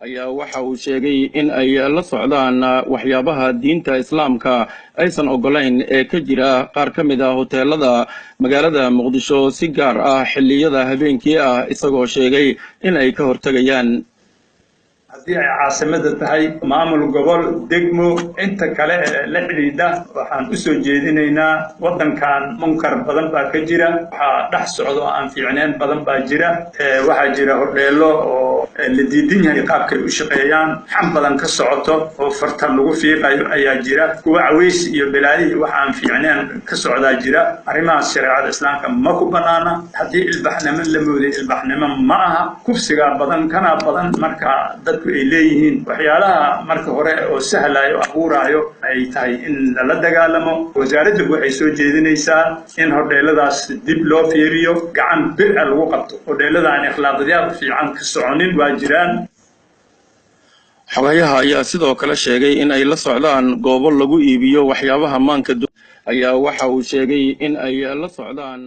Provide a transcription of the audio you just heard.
ayaa waxa uu sheegay in ay la socdaan waxyaabaha diinta islaamka aysan ogolayn ee ka jira qaar ka mid ah hoteelada magaalada Muqdisho si gaar ah xilliyada habeenkii ah isagoo sheegay in ay ka hortagayaan haddii ay caasimada tahay maamul gobol degmo inta kale la xidhiidha waxaan u soo jeedinaynaa wadankan munkar badan baa ka jira waxa dhex socdo aan fiicneen badan baa jira waxa jira hordheelo oo la diidan yahay qaabkay u shaqeeyaan xam badan ka socoto oo farta lagu fiiqayo ayaa jira kuwa caweys iyo balaayi waxa aan fiicneen ka socdaa jira arrimahaas shareecada islaamka ma ku banaana haddii ilbaxnimo la mooday ilbaxnimo ma aha kufsiga badan kana badan marka dadku ay leeyihiin waxyaalaha marka hore oo sahlayo abuurayo ay tahay in la dagaalamo wasaaraddu waxay soo jeedinaysaa in hordheeladaas dib loo fiiriyo gacan bir lagu qabto hordheeladaan akhlaaqiyad fiican ka soconin waa jiraan xogayaha ayaa sidoo kale sheegay in ay la socdaan goobo lagu iibiyo waxyaabaha maanka ayaa waxa uu sheegay in ay la socdaan